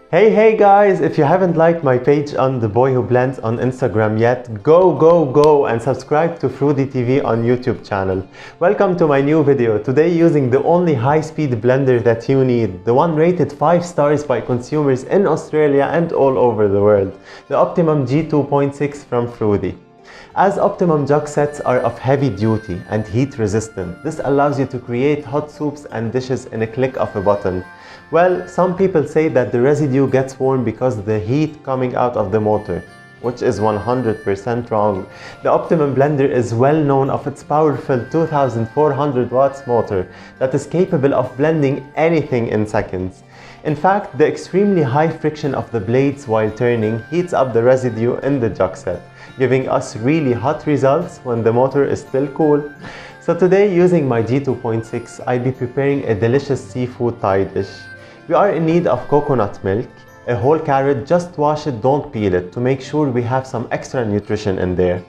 Hey guys, if you haven't liked my page on The Boy Who Blends on Instagram yet, go and subscribe to Froothie TV on YouTube channel. Welcome to my new video. Today using the only high-speed blender that you need, the one rated 5 stars by consumers in Australia and all over the world, the Optimum G2.6 from Froothie. As Optimum jug sets are of heavy duty and heat resistant, this allows you to create hot soups and dishes in a click of a button. Well, some people say that the residue gets warm because of the heat coming out of the motor, which is 100% wrong. The Optimum blender is well known of its powerful 2400 watts motor that is capable of blending anything in seconds. In fact, the extremely high friction of the blades while turning heats up the residue in the jug set, giving us really hot results when the motor is still cool. So today, using my G2.6, I'll be preparing a delicious seafood Thai dish. We are in need of coconut milk, a whole carrot, just wash it, don't peel it, to make sure we have some extra nutrition in there.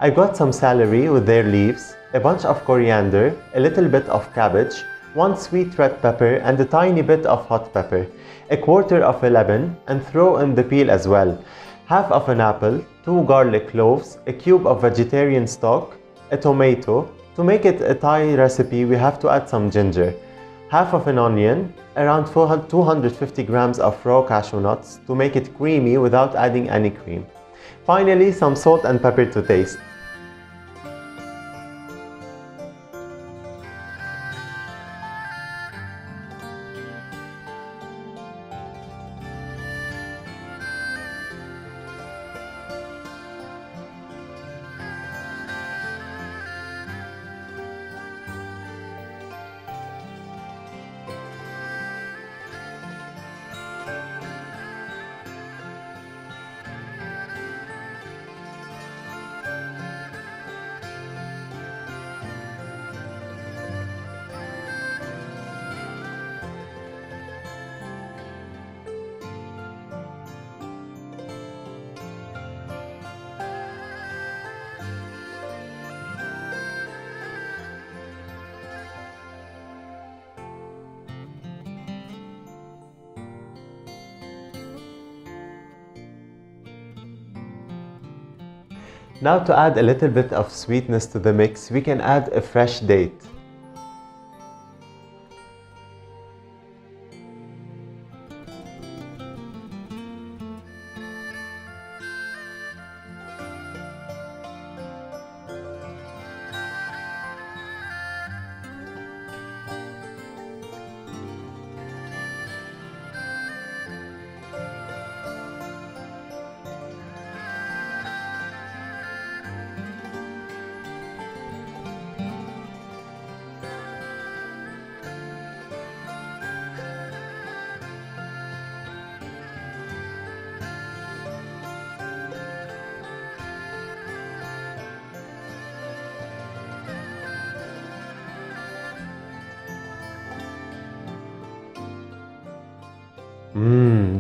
I got some celery with their leaves, a bunch of coriander, a little bit of cabbage, 1 sweet red pepper and a tiny bit of hot pepper, a quarter of a lemon, and throw in the peel as well, half of an apple, 2 garlic cloves, a cube of vegetarian stock, a tomato. To make it a Thai recipe, we have to add some ginger, half of an onion, around 250 grams of raw cashew nuts to make it creamy without adding any cream. Finally, some salt and pepper to taste. Now to add a little bit of sweetness to the mix, we can add a fresh date.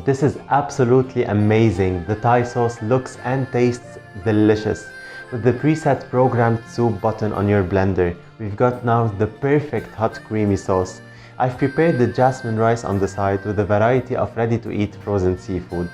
This is absolutely amazing. The Thai sauce looks and tastes delicious. With the preset programmed soup button on your blender, we've got now the perfect hot creamy sauce. I've prepared the jasmine rice on the side with a variety of ready-to-eat frozen seafood.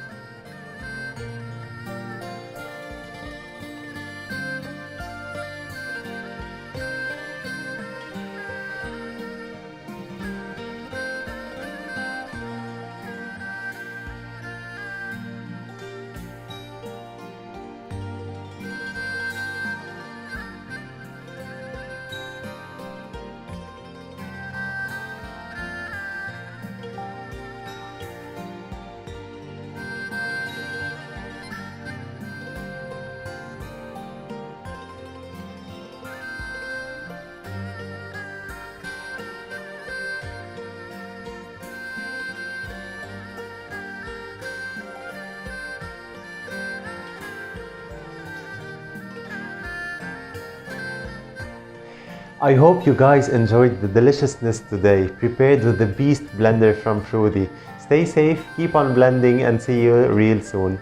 I hope you guys enjoyed the deliciousness today, prepared with the Beast blender from Froothie. Stay safe, keep on blending, and see you real soon.